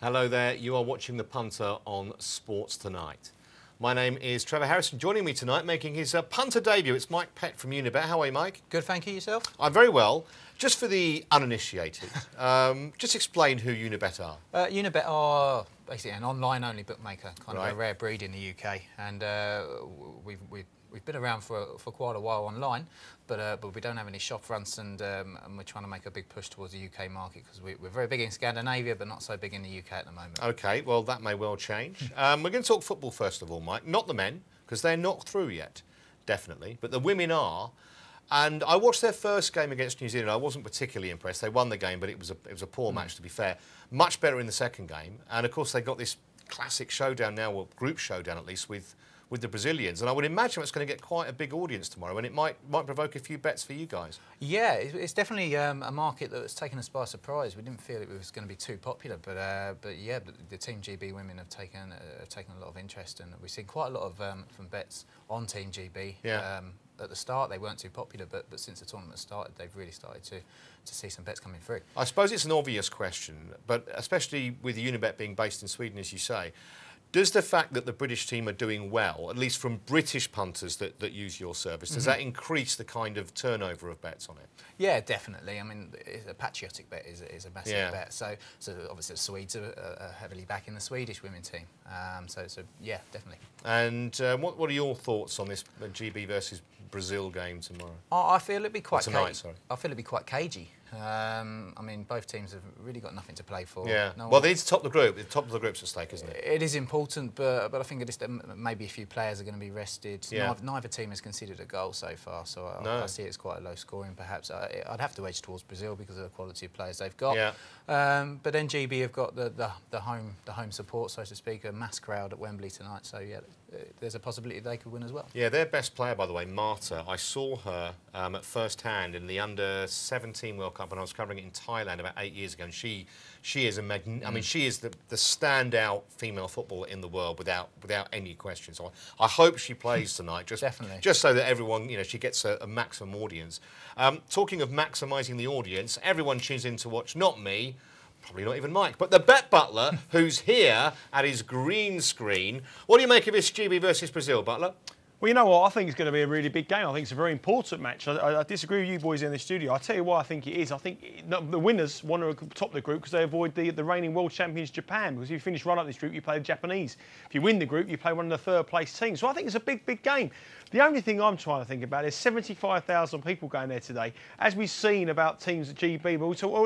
Hello there, you are watching the Punter on Sports Tonight. My name is Trevor Harrison. Joining me tonight, making his Punter debut, it's Mike Pett from Unibet. How are you, Mike? Good, thank you. Yourself? I'm very well. Just for the uninitiated, just explain who Unibet are. Unibet are basically an online-only bookmaker, kind of Right. a rare breed in the UK, and we've been around for quite a while online, but we don't have any shop fronts, and we're trying to make a big push towards the UK market because we're very big in Scandinavia, but not so big in the UK at the moment. OK, well, that may well change. We're going to talk football first of all, Mike. Not the men, because they're not through yet, definitely, but the women are. And I watched their first game against New Zealand. I wasn't particularly impressed. They won the game, but it was a poor match, to be fair. Much better in the second game. And, of course, they got this classic showdown now, or group showdown at least, with the Brazilians. And I would imagine it's going to get quite a big audience tomorrow, and it might provoke a few bets for you guys. Yeah, it's definitely a market that's taken us by surprise. We didn't feel it was going to be too popular, but yeah, the Team GB women have taken a lot of interest, and we've seen quite a lot of from bets on Team GB. Yeah. At the start, they weren't too popular, but since the tournament started, they've really started to see some bets coming through. I suppose it's an obvious question, but especially with Unibet being based in Sweden, as you say, does the fact that the British team are doing well, at least from British punters that use your service, does that increase the kind of turnover of bets on it? Yeah, definitely. I mean, a patriotic bet is a massive bet. So obviously the Swedes are heavily backing the Swedish women team. So yeah, definitely. And what are your thoughts on this GB versus Brazil game tomorrow? I feel it'd be quite tonight, sorry. I feel it'd be quite cagey. I mean, both teams have really got nothing to play for. Yeah. Well, they need to top the group. The top of the group's at stake, isn't it? It is important, but I think maybe a few players are going to be rested. Yeah. Neither team has conceded a goal so far, so I see it as quite a low scoring. Perhaps I'd have to edge towards Brazil because of the quality of players they've got. Yeah. But then GB have got the home support, so to speak, a mass crowd at Wembley tonight. So yeah, there's a possibility they could win as well. Yeah, their best player, by the way, Marta. I saw her at first hand in the Under-17 World Cup when I was covering it in Thailand about 8 years ago, and she is I mean, she is the standout female footballer in the world without any question. So I hope she plays tonight, just so that everyone, she gets a maximum audience. Talking of maximising the audience, everyone tunes in to watch, not me, probably not even Mike, but the Bet Butler, who's here at his green screen. What do you make of this GB versus Brazil, Butler? Well, you know what? I think it's going to be a really big game. I think it's a very important match. I disagree with you boys in the studio. I'll tell you why I think it is. I think the winners want to top the group because they avoid the reigning world champions, Japan. Because if you finish right up this group, you play the Japanese. If you win the group, you play one of the third-place teams. So I think it's a big, big game. The only thing I'm trying to think about is 75,000 people going there today. As we've seen about teams at GB,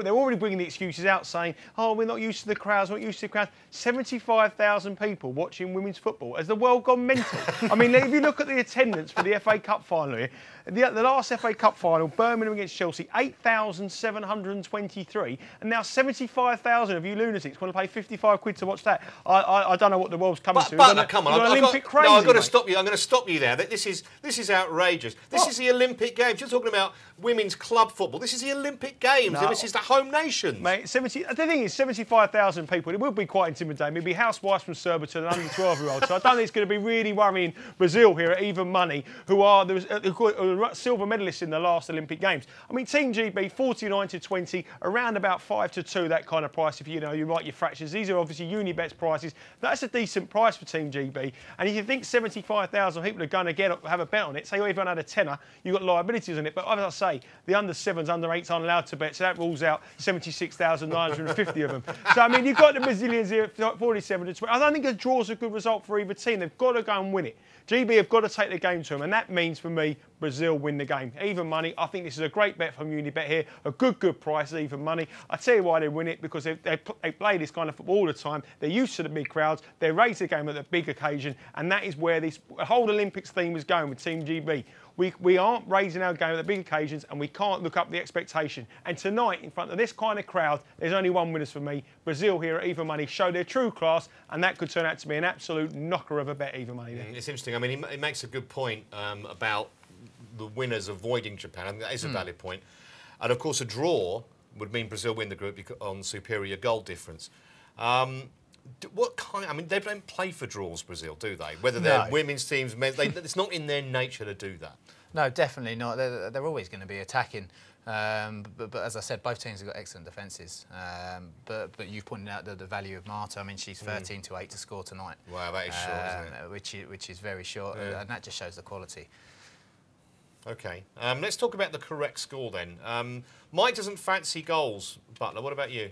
they're already bringing the excuses out saying, oh, we're not used to the crowds, we're not used to the crowds. 75,000 people watching women's football. Has the world gone mental? I mean, if you look at the attendance for the FA Cup final here, the last FA Cup final, Birmingham against Chelsea, 8,723, and now 75,000 of you lunatics want to pay 55 quid to watch that. I don't know what the world's coming to. But come on, Olympic crazy, no, I've got to stop you. I'm going to stop you there. This is outrageous. This is the Olympic Games. You're talking about women's club football. This is the Olympic Games, and this is the home nations. Mate, the thing is, 75,000 people, it will be quite intimidating. It'll be housewives from Surbiton and under 12-year-olds. So I don't think it's going to be really worrying Brazil here at even money, who are the silver medalists in the last Olympic Games. I mean, Team GB, 49-20, around about 5-2, that kind of price if you write your fractions. These are obviously Unibet's prices. That's a decent price for Team GB. And if you think 75,000 people are going to have a bet on it, say everyone had a tenner, you've got liabilities on it. But as I say, the under-7s, under-8s aren't allowed to bet, so that rules out 76,950 of them. So, I mean, you've got the Brazilians here at 47-20. I don't think a draw's a good result for either team. They've got to go and win it. GB have got to take the game to them, and that means, for me, Brazil win the game. Even money, I think this is a great bet from Unibet here. A good price, even money. I tell you why they win it, because they play this kind of football all the time. They're used to the big crowds. They raise the game at the big occasion, and that is where this whole Olympics theme is going with Team GB. We aren't raising our game at the big occasions, and we can't look up the expectation. And tonight, in front of this kind of crowd, there's only one winner for me. Brazil here at even money show their true class, and that could turn out to be an absolute knocker of a bet, even money. There. It's interesting. I mean, he makes a good point about the winners avoiding Japan. I think that is a valid point. And of course, a draw would mean Brazil win the group on superior goal difference. What kind? I mean, they don't play for draws, Brazil, do they? Whether they're women's teams, men's, it's not in their nature to do that. No, definitely not. They're always going to be attacking. But as I said, both teams have got excellent defences. But you've pointed out the value of Marta. I mean, she's 13 to 8 to score tonight. Wow, that is short, isn't it? Which is very short, and that just shows the quality. Okay, let's talk about the correct score then. Mike doesn't fancy goals, Butler. What about you?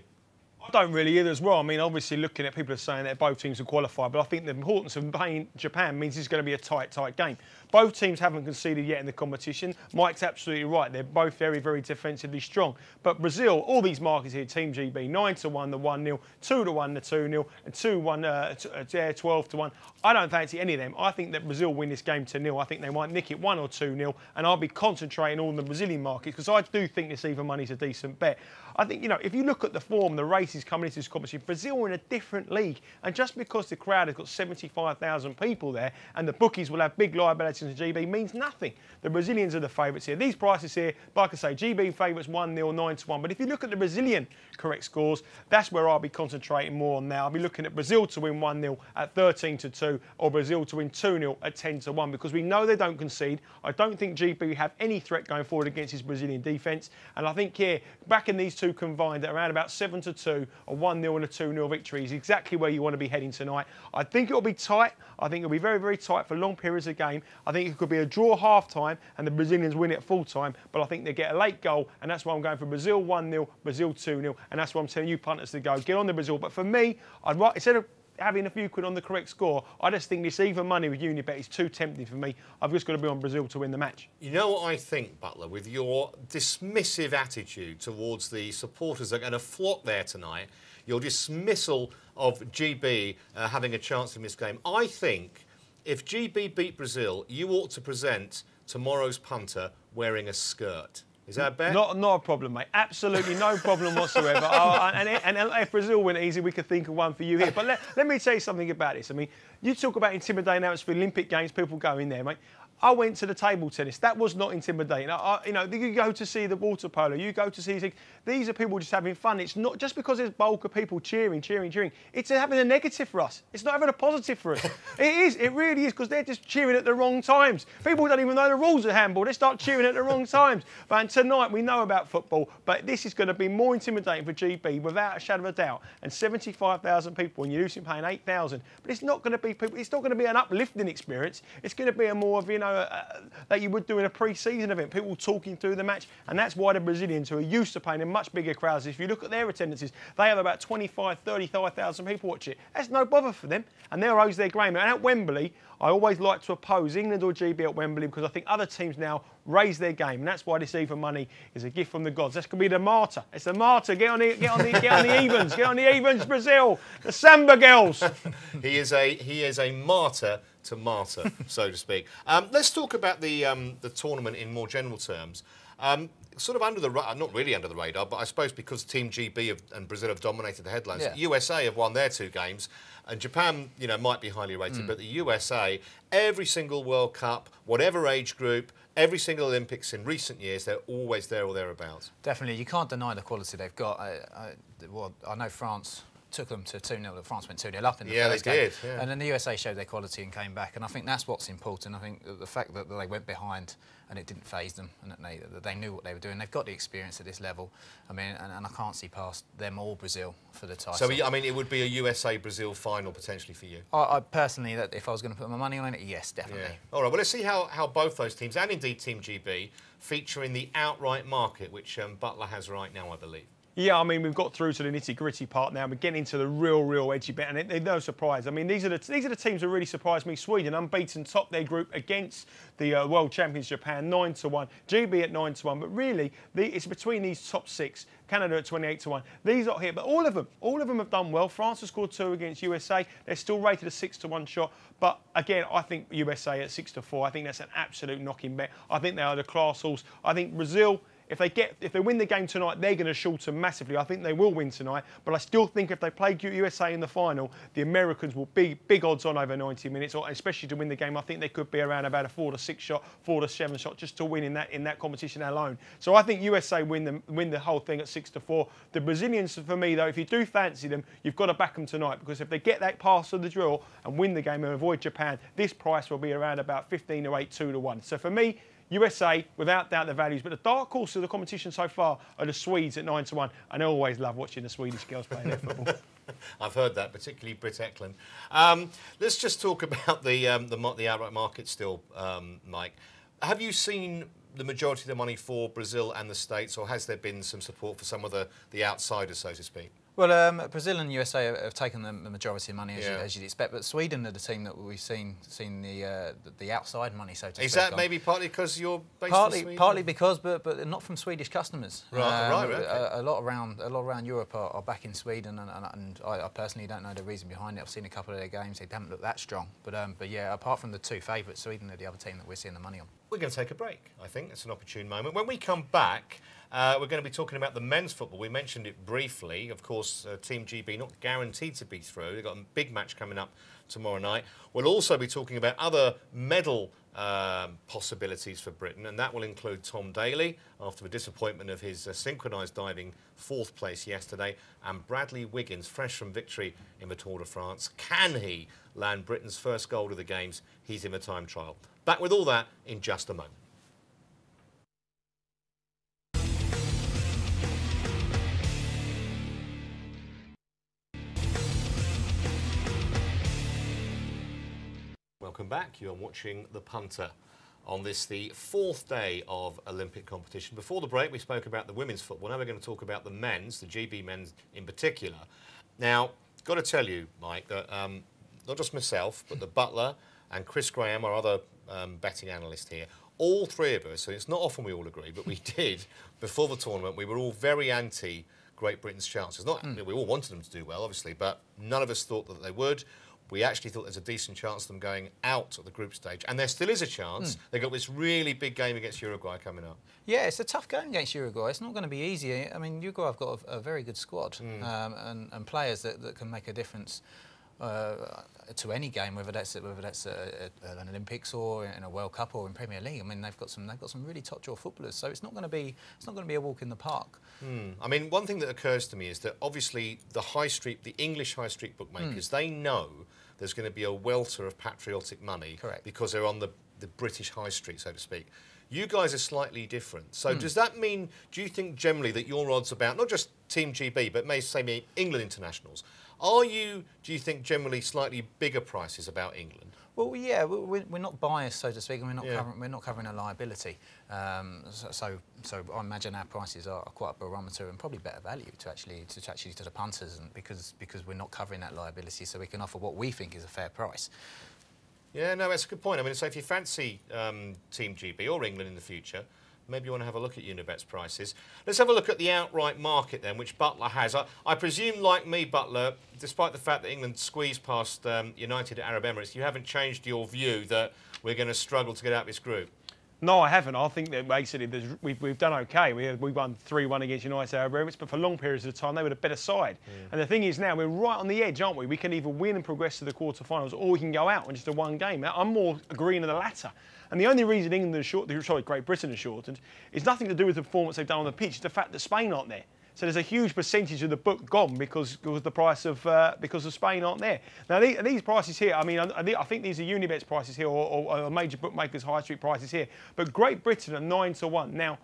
I don't really either as well. I mean, obviously, looking at people are saying that both teams will qualify, but I think the importance of playing Japan means it's going to be a tight game. Both teams haven't conceded yet in the competition. Mike's absolutely right. They're both very, very defensively strong. But Brazil, all these markets here, Team GB, 9-1 the 1-0, 2-1 the 2-0, and 2-1, 12 to 1. I don't fancy any of them. I think that Brazil win this game 2-0. I think they might nick it 1 or 2-0, and I'll be concentrating on the Brazilian markets because I do think this even money's a decent bet. I think, you know, if you look at the form, the races coming into this competition, Brazil are in a different league. And just because the crowd has got 75,000 people there and the bookies will have big liabilities to GB means nothing. The Brazilians are the favourites here. These prices here, like I say, GB favourites 1-0, 9-1. But if you look at the Brazilian correct scores, that's where I'll be concentrating more on now. I'll be looking at Brazil to win 1-0 at 13-2 or Brazil to win 2-0 at 10-1 because we know they don't concede. I don't think GB have any threat going forward against his Brazilian defence. And I think here, back in these two combined at around about 7-2, a 1-0 and a 2-0 victory is exactly where you want to be heading tonight. I think it'll be tight. I think it'll be very, very tight for long periods of game. I think it could be a draw half-time and the Brazilians win it full-time, but I think they get a late goal, and that's why I'm going for Brazil 1-0, Brazil 2-0, and that's why I'm telling you punters to go. Get on the Brazil. But for me, instead of having a few quid on the correct score, I just think this even money with Unibet is too tempting for me. I've just got to be on Brazil to win the match. You know what I think, Butler, with your dismissive attitude towards the supporters that are going to flock there tonight, your dismissal of GB having a chance in this game, I think if GB beat Brazil, you ought to present tomorrow's punter wearing a skirt. Is that a bet? Not a problem, mate. Absolutely no problem whatsoever. And if Brazil win it easy, we could think of one for you here. But let me tell you something about this. I mean, you talk about intimidating out for Olympic Games, people go in there, mate. I went to the table tennis. That was not intimidating. You know, you go to see the water polo. You go to see these are people just having fun. It's not just because there's bulk of people cheering. It's having a negative for us. It's not having a positive for us. It is. It really is because they're just cheering at the wrong times. People don't even know the rules of handball. They start cheering at the wrong times. But tonight we know about football, but this is going to be more intimidating for GB without a shadow of a doubt. And 75,000 people, and you're used to paying 8,000. But it's not going to be people. It's not going to be an uplifting experience. It's going to be a more of that you would do in a pre-season event, people talking through the match, and that's why the Brazilians, who are used to playing in much bigger crowds, if you look at their attendances, they have about 25, 35,000 people watch it. That's no bother for them, and they'll host their game. And at Wembley, I always like to oppose England or GB at Wembley because I think other teams now raise their game, and that's why this even money is a gift from the gods. That's going to be the martyr. It's the martyr. Get on the evens. Get on the evens, Brazil. The Samba girls. He is a martyr to martyr, so to speak. Let's talk about the tournament in more general terms. Sort of under the not really under the radar, but I suppose because Team GB and Brazil have dominated the headlines. Yeah. USA have won their 2 games, and Japan, you know, might be highly rated, but the USA, every single World Cup, whatever age group, every single Olympics in recent years, they're always there or thereabouts. Definitely, you can't deny the quality they've got. I know France took them to 2-0. France went 2-0 up in the first game. Yeah. And then the USA showed their quality and came back. And I think that's what's important. I think the fact that they went behind and it didn't faze them and that they knew what they were doing. They've got the experience at this level. I mean, and I can't see past them or Brazil for the title. So, I mean, it would be a USA-Brazil final potentially for you? I personally, if I was going to put my money on it, yes, definitely. Yeah. All right, well, let's see how both those teams, and indeed Team GB, feature in the outright market, which Butler has right now, I believe. Yeah, I mean, we've got through to the nitty-gritty part now. We're getting into the real edgy bit, and they're no surprise. I mean, these are the teams that really surprised me. Sweden, unbeaten, top their group against the world champions Japan, 9-1. GB at 9-1, but really, it's between these top 6. Canada at 28-1. These are here, but all of them have done well. France has scored 2 against USA. They're still rated a 6-1 shot. But again, I think USA at 6-4. I think that's an absolute knocking bet. I think they are the class horse. I think Brazil, if they win the game tonight, they're going to shorten massively. I think they will win tonight, but I still think if they play USA in the final, the Americans will be big odds on over 90 minutes, or especially to win the game. I think they could be around about a 4-6 shot, 4-7 shot, just to win in that competition alone. So I think USA win the whole thing at 6-4. The Brazilians, for me though, if you do fancy them, you've got to back them tonight, because if they get that pass of the draw and win the game and avoid Japan, this price will be around about 15-8, 2-1. So for me, USA, without doubt, the values. But the dark horse of the competition so far are the Swedes at 9-1. And I always love watching the Swedish girls play their football. I've heard that, particularly Britt Ekland. Let's just talk about the outright market still, Mike. Have you seen the majority of the money for Brazil and the States, or has there been some support for some of the outsiders, so to speak? Well, Brazil and USA have taken the majority of money, as you'd expect, but Sweden are the team that we've seen the outside money, so to speak. Is that maybe partly because you're based in Sweden? Partly because, but not from Swedish customers. Right, okay. A lot around Europe are back in Sweden, and I personally don't know the reason behind it. I've seen a couple of their games; they haven't looked that strong. But yeah, apart from the two favourites, Sweden are the other team that we're seeing the money on. We're going to take a break. I think it's an opportune moment. When we come back, we're going to be talking about the men's football. We mentioned it briefly. Of course, Team GB not guaranteed to be through. They've got a big match coming up tomorrow night. We'll also be talking about other medal possibilities for Britain, and that will include Tom Daley after the disappointment of his synchronised diving 4th place yesterday, and Bradley Wiggins, fresh from victory in the Tour de France. Can he land Britain's first gold of the Games? He's in the time trial. Back with all that in just a moment. Welcome back. You are watching The Punter on this, the 4th day of Olympic competition. Before the break, we spoke about the women's football. Now we're going to talk about the men's, the GB men's in particular. Now, got to tell you, Mike, that not just myself, but the butler and Chris Graham, our other betting analyst here, all three of us, so it's not often we all agree, but we did, before the tournament, we were all very anti Great Britain's chances. We all wanted them to do well, obviously, but none of us thought that they would. We actually thought there's a decent chance of them going out at the group stage. And there still is a chance. They've got this really big game against Uruguay coming up. Yeah, it's a tough game against Uruguay. It's not going to be easy. I mean, Uruguay have got a very good squad and players that can make a difference to any game, whether that's an Olympics or in a World Cup or in Premier League. I mean, they've got some really top draw footballers. So it's not going to be a walk in the park. I mean, one thing that occurs to me is that obviously the English high street bookmakers, they know there's going to be a welter of patriotic money. Correct. Because they're on the British high street, so to speak. You guys are slightly different. So does that mean, do you think generally that your odds about, not just Team GB, but say England internationals, do you think generally slightly bigger prices about England? Well, yeah, we're not biased, so to speak, and we're not covering a liability. So I imagine our prices are quite a barometer and probably better value to the punters, and because we're not covering that liability, so we can offer what we think is a fair price. Yeah, no, that's a good point. I mean, so if you fancy Team GB or England in the future, maybe you want to have a look at Unibet's prices. Let's have a look at the outright market then, which Butler has. I presume, like me, Butler, despite the fact that England squeezed past United Arab Emirates, you haven't changed your view that we're going to struggle to get out of this group. No, I haven't. I think that basically we've done okay. We won 3-1 against United Arab Emirates, but for long periods of time they were the better side. And the thing is now we're right on the edge, aren't we? We can either win and progress to the quarterfinals, or we can go out on just a one game. I'm more agreeing with the latter. And the only reason Great Britain has shortened is nothing to do with the performance they've done on the pitch. It's the fact that Spain aren't there. So there's a huge percentage of the book gone because the price of Spain aren't there. Now these prices here, I mean, I think these are Unibet's prices here or major bookmakers' high street prices here. But Great Britain are 9-1 now.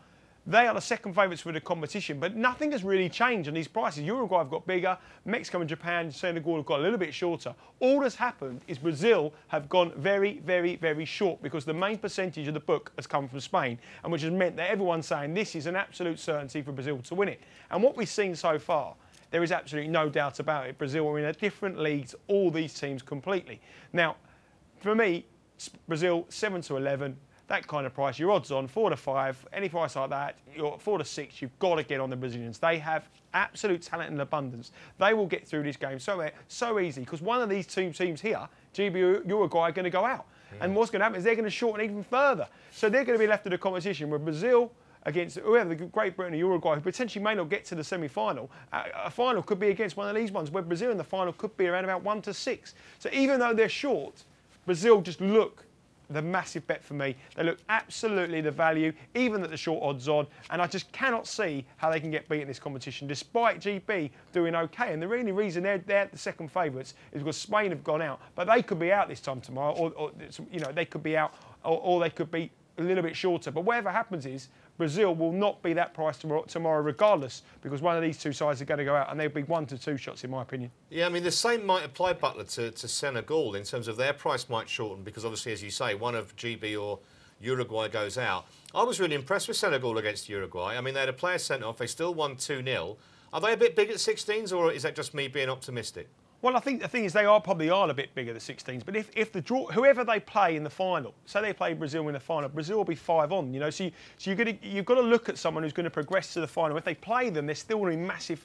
They are the second favourites for the competition, but nothing has really changed on these prices. Uruguay have got bigger, Mexico and Japan, Senegal have got a little bit shorter. All that's happened is Brazil have gone very, very, very short because the main percentage of the book has come from Spain, and which has meant that everyone's saying this is an absolute certainty for Brazil to win it. And what we've seen so far, there is absolutely no doubt about it. Brazil are in a different league to all these teams completely. Now, for me, Brazil 7-11. That kind of price, your odds on 4-5, any price like that, you're 4-6, you've got to get on the Brazilians. They have absolute talent in abundance. They will get through this game so easy because one of these two teams here, GB Uruguay, are going to go out. And what's going to happen is they're going to shorten even further. So they're going to be left to the competition where Brazil against whoever, the Great Britain or Uruguay, who potentially may not get to the semi-final. A final could be against one of these ones where Brazil in the final could be around about 1-6. So even though they're short, Brazil just look the massive bet for me. They look absolutely the value, even at the short odds on, and I just cannot see how they can get beat in this competition, despite GB doing okay. And the only reason they're the second favourites is because Spain have gone out, but they could be out this time tomorrow, or they could be out, or they could be a little bit shorter. But whatever happens is, Brazil will not be that price tomorrow regardless, because one of these two sides are going to go out, and they'll be 1 to 2 shots in my opinion. Yeah, I mean, the same might apply, Butler, to Senegal in terms of their price might shorten, because obviously, as you say, one of GB or Uruguay goes out. I was really impressed with Senegal against Uruguay. I mean, they had a player sent off. They still won 2-0. Are they a bit big at 16s, or is that just me being optimistic? Well, I think the thing is they probably are a bit bigger than 16s. But if the draw, whoever they play in the final, say they play Brazil in the final, Brazil will be 5 on. You know, so you've got to look at someone who's going to progress to the final. If they play them, they're still going to be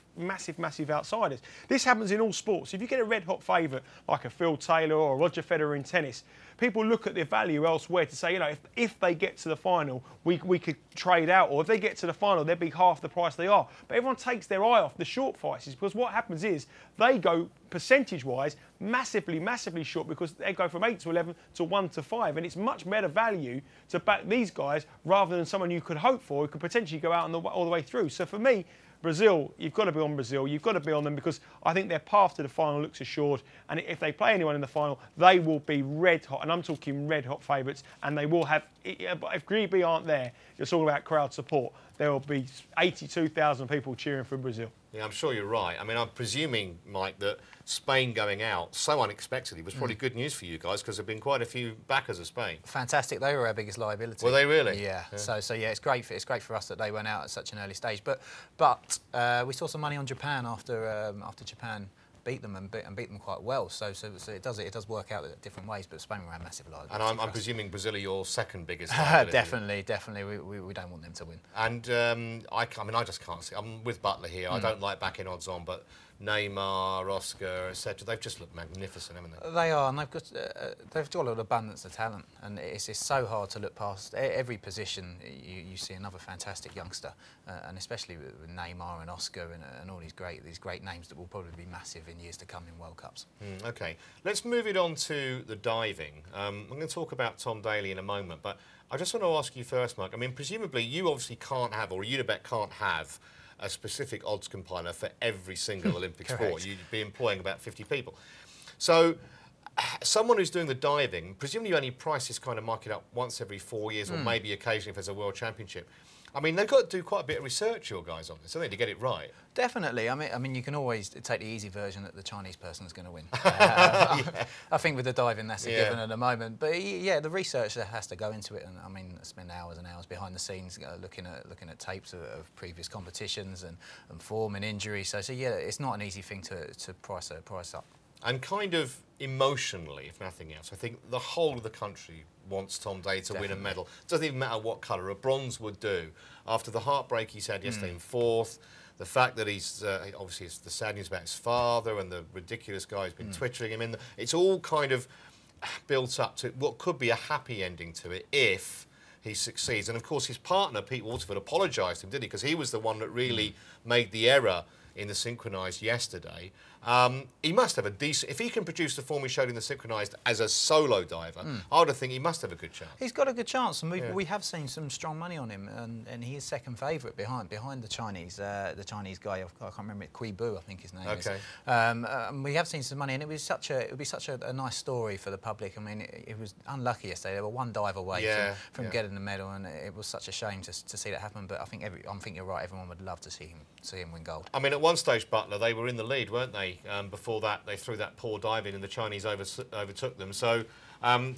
massive outsiders. This happens in all sports. If you get a red hot favourite like a Phil Taylor or a Roger Federer in tennis, people look at their value elsewhere to say, you know, if they get to the final, we could trade out, or if they get to the final, they'd be half the price they are. But everyone takes their eye off the short prices, because what happens is they go percentage-wise massively short, because they go from 8 to 11 to 1 to 5, and it's much better value to back these guys rather than someone you could hope for who could potentially go out all the way through. So for me, Brazil, you've got to be on Brazil. You've got to be on them, because I think their path to the final looks assured. And if they play anyone in the final, they will be red hot. And I'm talking red hot favourites. And they will have, if GB aren't there, it's all about crowd support. There will be 82,000 people cheering for Brazil. Yeah, I'm sure you're right. I mean, I'm presuming, Mike, that Spain going out so unexpectedly was probably good news for you guys, because there have been quite a few backers of Spain. Fantastic. They were our biggest liability. Were they really? Yeah. So yeah, it's great for us that they went out at such an early stage. But we saw some money on Japan after Japan beat them and beat them quite well. So it does work out in different ways. But Spain were a massive liability. And I'm presuming Brazil are your second biggest liability. Definitely. We don't want them to win. And I mean, I just can't see. I'm with Butler here. I don't like backing odds on, but Neymar, Oscar, etc. They've just looked magnificent, haven't they? They are, and they've got an abundance of talent, and it's so hard to look past every position. You see another fantastic youngster, and especially with Neymar and Oscar and all these great names that will probably be massive in years to come in World Cups. Okay, let's move it on to the diving. I'm going to talk about Tom Daley in a moment, but I just want to ask you first, Mark. I mean, presumably you obviously can't have, or Unibet can't have, a specific odds compiler for every single Olympic sport. You'd be employing about 50 people. So someone who's doing the diving, presumably you only price this kind of market up once every 4 years, or maybe occasionally if there's a world championship. I mean, they've got to do quite a bit of research, your guys, on this, haven't they, to get it right? Definitely. I mean, you can always take the easy version that the Chinese person is going to win. I think with the diving, that's a given at the moment. But yeah, the research that has to go into it, and I mean, spend hours and hours behind the scenes looking at tapes of previous competitions and form and injury. So yeah, it's not an easy thing to price up. And kind of emotionally, if nothing else, I think the whole of the country wants Tom Daley to win a medal. It doesn't even matter what colour, a bronze would do. After the heartbreak he's had yesterday in fourth, the fact that he's, obviously it's the sad news about his father and the ridiculous guy who's been twittering him in, it's all kind of built up to what could be a happy ending to it if he succeeds. And of course his partner, Pete Waterford, apologised to him, didn't he? Because he was the one that really made the error in the synchronised yesterday. He must have a decent... If he can produce the form he showed in the synchronised as a solo diver, I would think he must have a good chance. He's got a good chance, and we have seen some strong money on him, and he is second favourite behind the Chinese guy. I can't remember it, Kui Bu, I think his name is. We have seen some money, and it would be such a nice story for the public. I mean, it was unlucky yesterday. They were one dive away from getting the medal, and it was such a shame to see that happen. But I think you're right. Everyone would love to see him win gold. I mean, at one stage, Butler, they were in the lead, weren't they? Before that, they threw that poor dive in, and the Chinese overtook them. So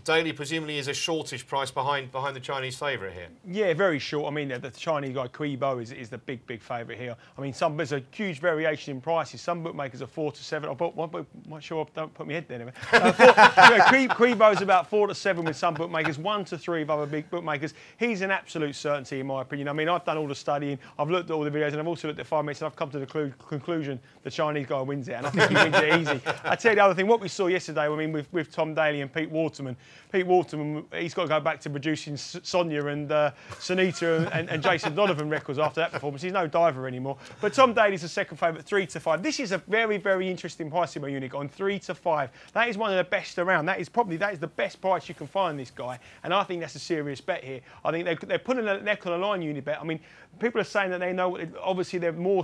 Daley presumably is a shortish price behind the Chinese favourite here. Yeah, very short. I mean, the Chinese guy Kui Bu is the big favourite here. I mean, there's a huge variation in prices. Some bookmakers are 4 to 7. I'm sure, don't put my head there. Anyway. Kui Bu is about 4 to 7 with some bookmakers, 1 to 3 with other big bookmakers. He's an absolute certainty in my opinion. I mean, I've done all the studying, I've looked at all the videos, and I've also looked at 5 minutes, and I've come to the conclusion the Chinese guy wins it, and I think he wins it easy. I tell you the other thing, what we saw yesterday, I mean, with Tom Daley and Pete Waterman, he's got to go back to producing Sonia and Sunita and Jason Donovan records after that performance. He's no diver anymore. But Tom Daley's the second favourite, 3 to 5. This is a very interesting pricing by Unique on 3 to 5. That is one of the best around. That is the best price you can find this guy, and I think that's a serious bet here. I think they're putting their neck on the line, Unibet. I mean, people are saying that they know. Obviously, they're more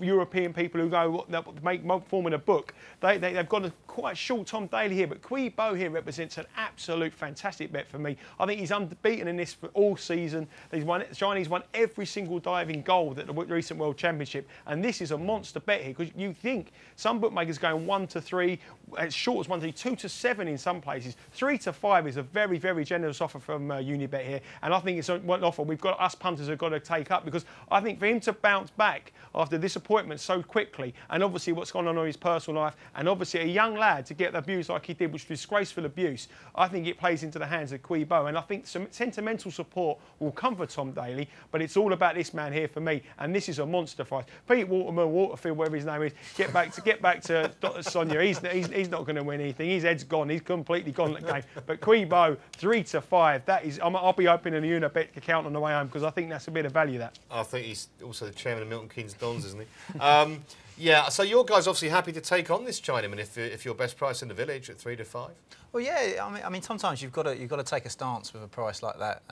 European people who go that make form in a book. They've got a quite short Tom Daly here, but Qui Bo here represents an absolute fantastic bet for me. I think he's unbeaten in this for all season. The Chinese won every single diving gold at the recent World Championship, and this is a monster bet here because you think some bookmakers going 1 to 3, as short as 1 to 3, 2 to 7 in some places. 3 to 5 is a very, very generous offer from Unibet here, and I think it's one offer we've got, us punters have got to take up, because I think for him to bounce back after disappointment so quickly, and obviously what's gone on in his personal life, and obviously a young lad to get abused like he did, which was disgraceful abuse, I think it plays into the hands of Qui Bo, and I think some sentimental support will come for Tom Daly, but it's all about this man here for me, and this is a monster fight. Pete Waterfield, whatever his name is, get back to Sonia. He's not going to win anything. His head's gone. He's completely gone at the game. But Qui Bo, 3 to 5. That is, I'll be opening a Unibet account on the way home because I think that's a bit of value. That. I think he's also the chairman of Milton Keynes Dons, isn't he? Yeah. So your guys obviously happy to take on this Chinaman if you're best price in the village at 3 to 5. Well, yeah. I mean, sometimes you've got to take a stance with a price like that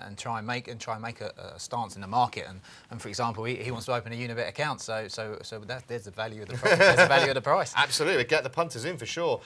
and try and make a stance in the market. And for example, he wants to open a Unibet account, so there's the value of the price. There's the value of the price. Absolutely, get the punters in for sure.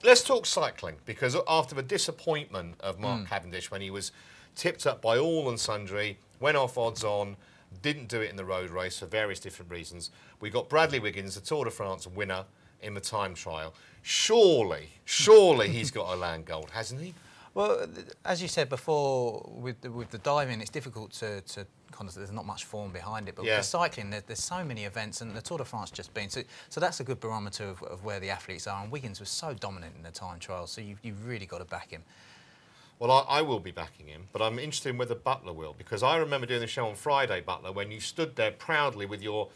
Let's talk cycling, because after the disappointment of Mark Cavendish when he was tipped up by all and sundry, went off odds on, didn't do it in the road race for various different reasons. We got Bradley Wiggins, the Tour de France winner in the time trial. Surely he's got a land gold, hasn't he? Well, as you said before, with the diving, it's difficult to kind of, there's not much form behind it. But with the cycling, there's so many events, and the Tour de France just been. So that's a good barometer of where the athletes are. And Wiggins was so dominant in the time trial, so you've really got to back him. Well, I will be backing him, but I'm interested in whether Butler will, because I remember doing the show on Friday, Butler, when you stood there proudly with your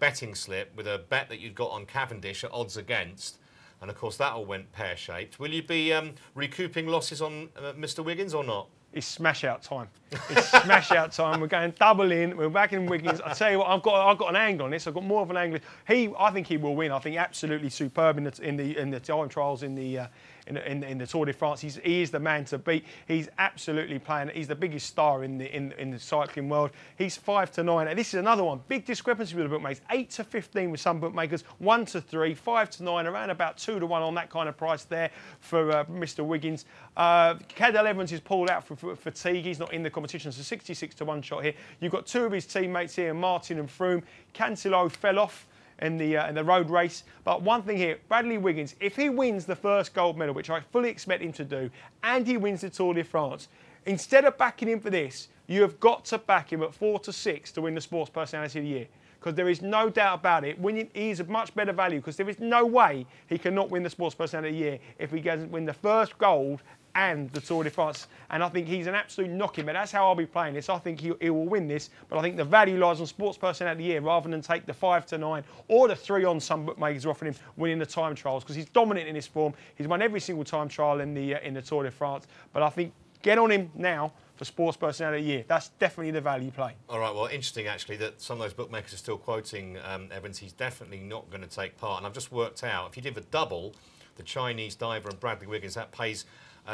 betting slip with a bet that you'd got on Cavendish at odds against, and of course that all went pear-shaped. Will you be recouping losses on Mr. Wiggins or not? It's smash out time. It's smash out time. We're going double in. We're back in Wiggins. I tell you what, I've got an angle on this. I've got more of an angle. I think he will win. I think absolutely superb in the time trials in the Tour de France. He is the man to beat. He's absolutely playing. He's the biggest star in the cycling world. He's 5 to 9. And this is another one. Big discrepancy with the bookmakers. 8 to 15 with some bookmakers. 1 to 3. 5 to 9. Around about 2 to 1 on that kind of price there for Mr. Wiggins. Cadel Evans is pulled out for fatigue. He's not in the competition. So 66 to 1 shot here. You've got two of his teammates here, Martin and Froome. Cancelo fell off in the road race. But one thing here, Bradley Wiggins, if he wins the first gold medal, which I fully expect him to do, and he wins the Tour de France, instead of backing him for this, you have got to back him at 4 to 6 to win the Sports Personality of the Year. Because there is no doubt about it, he is a much better value, because there is no way he cannot win the Sports Personality of the Year if he doesn't win the first gold and the Tour de France. And I think he's an absolute knocking, but that's how I'll be playing this. I think he will win this, but I think the value lies on Sports Personality of the Year rather than take the 5 to 9 or the 3 on some bookmakers are offering him winning the time trials, because he's dominant in his form. He's won every single time trial in the Tour de France. But I think get on him now for Sports Personality of the Year. That's definitely the value play. All right, well, interesting actually that some of those bookmakers are still quoting Evans. He's definitely not going to take part. And I've just worked out, if you did the double, the Chinese diver and Bradley Wiggins, that pays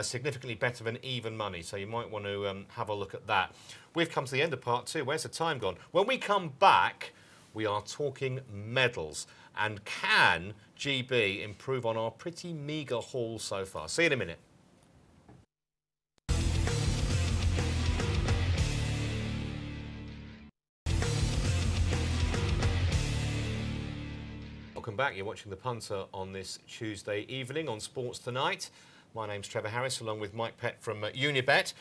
significantly better than even money. So you might want to have a look at that. We've come to the end of part 2. Where's the time gone? When we come back, we are talking medals. And can GB improve on our pretty meagre haul so far? See you in a minute. Welcome back. You're watching The Punter on this Tuesday evening on Sports Tonight. My name's Trevor Harris, along with Mike Pett from Unibet.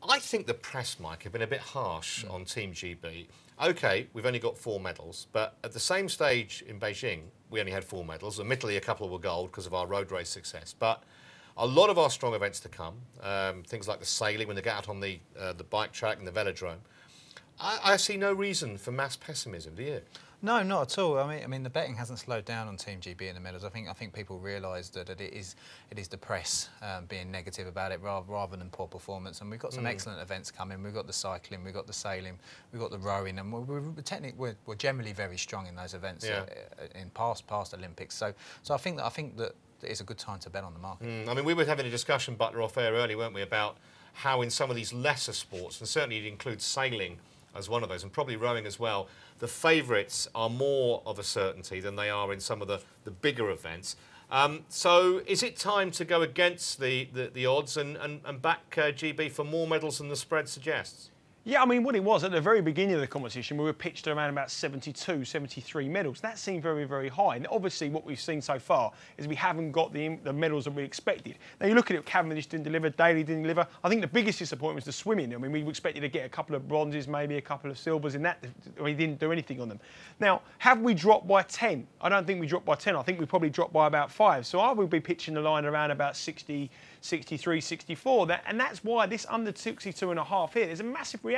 I think the press, Mike, have been a bit harsh on Team GB. OK, we've only got 4 medals, but at the same stage in Beijing, we only had 4 medals. Admittedly, a couple were gold because of our road race success. But a lot of our strong events to come, things like the sailing, when they get out on the bike track and the velodrome, I see no reason for mass pessimism, do you? No, not at all. I mean, the betting hasn't slowed down on Team GB in the medals. I think people realise that it is the press being negative about it rather than poor performance. And we've got some excellent events coming. We've got the cycling, we've got the sailing, we've got the rowing, and we're generally very strong in those events in past Olympics. So I think that it's a good time to bet on the market. I mean, we were having a discussion, Butler, off air early, weren't we, about how in some of these lesser sports, and certainly it includes sailing as one of those, and probably rowing as well. The favourites are more of a certainty than they are in some of the bigger events. So is it time to go against the odds and back GB for more medals than the spread suggests? Yeah, I mean, what it was, at the very beginning of the competition, we were pitched around about 72, 73 medals. That seemed very, very high. And obviously, what we've seen so far is we haven't got the medals that we expected. Now, you look at it, Cavendish didn't deliver, Daly didn't deliver. I think the biggest disappointment was the swimming. I mean, we expected to get a couple of bronzes, maybe a couple of silvers in that. We didn't do anything on them. Now, have we dropped by 10? I don't think we dropped by 10. I think we probably dropped by about 5. So I will be pitching the line around about 60, 63, 64. And that's why this under 62.5 here, there's a massive reaction.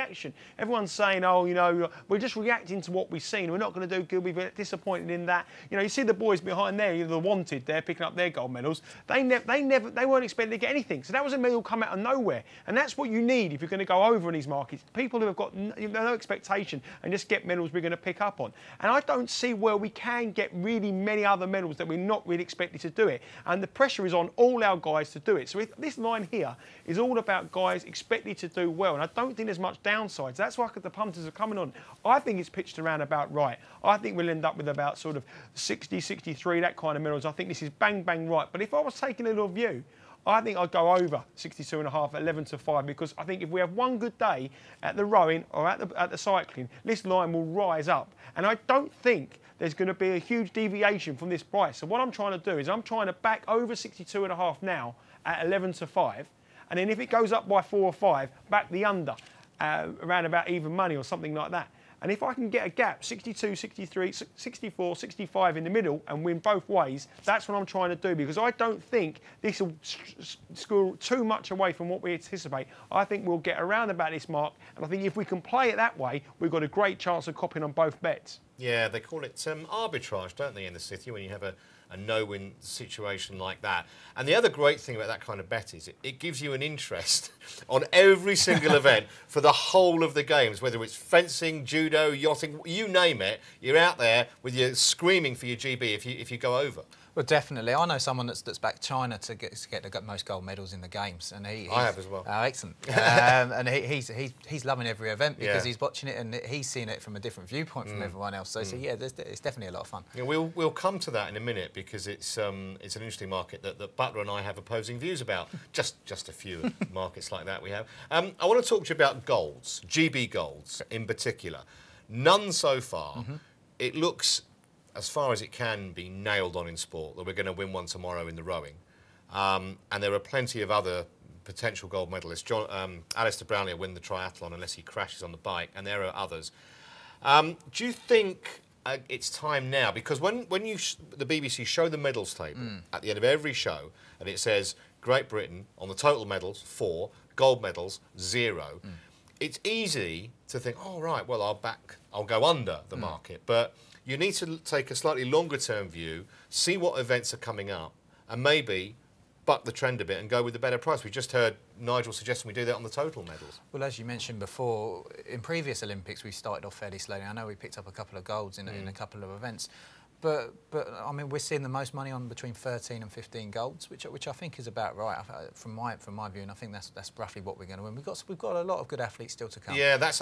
Everyone's saying, oh, you know, we're just reacting to what we've seen. We're not going to do good. We're disappointed in that. You know, you see the boys behind there, the wanted, they're picking up their gold medals. They weren't expecting to get anything. So that was a medal come out of nowhere. And that's what you need if you're going to go over in these markets. People who have got no expectation and just get medals we're going to pick up on. And I don't see where we can get really many other medals that we're not really expected to do it. And the pressure is on all our guys to do it. So if this line here is all about guys expected to do well, and I don't think there's much downside. That's why the punters are coming on. I think it's pitched around about right. I think we'll end up with about sort of 60, 63, that kind of medals. I think this is bang, bang right. But if I was taking a little view, I think I'd go over 62.5, 11-5, because I think if we have one good day at the rowing or at the cycling, this line will rise up. And I don't think there's going to be a huge deviation from this price. So what I'm trying to do is I'm trying to back over 62.5 now at 11-5. And then if it goes up by 4 or 5, back the under. Around about even money or something like that. And if I can get a gap, 62, 63, 64, 65 in the middle and win both ways, that's what I'm trying to do, because I don't think this will score too much away from what we anticipate. I think we'll get around about this mark, and I think if we can play it that way, we've got a great chance of copying on both bets. Yeah, they call it arbitrage, don't they, in the city, when you have a no-win situation like that. And the other great thing about that kind of bet is it gives you an interest on every single event for the whole of the games, whether it's fencing, judo, yachting, you name it, you're out there with your screaming for your GB if you go over. Well, definitely. I know someone that's backed China to get the most gold medals in the games, and I have as well. Oh, excellent! And he's loving every event because he's watching it and he's seeing it from a different viewpoint from everyone else. So yeah, it's definitely a lot of fun. Yeah, we'll come to that in a minute, because it's an interesting market that Butler and I have opposing views about. just a few markets like that we have. I want to talk to you about golds, GB golds in particular. None so far. It looks, as far as it can be, nailed on in sport, that we're going to win one tomorrow in the rowing. And there are plenty of other potential gold medalists. Alistair Brownlee will win the triathlon unless he crashes on the bike, and there are others. Do you think it's time now? Because when the BBC show the medals table at the end of every show, and it says Great Britain on the total medals 4, gold medals 0. It's easy to think, oh right, well I'll go under the market, but you need to take a slightly longer term view, see what events are coming up, and maybe buck the trend a bit and go with the better price. We just heard Nigel suggesting we do that on the total medals. Well, as you mentioned before, in previous Olympics we started off fairly slowly. I know we picked up a couple of golds in a couple of events. But I mean, we're seeing the most money on between 13 and 15 golds, which I think is about right from my view, and I think that's roughly what we're going to win. We've got a lot of good athletes still to come. Yeah, that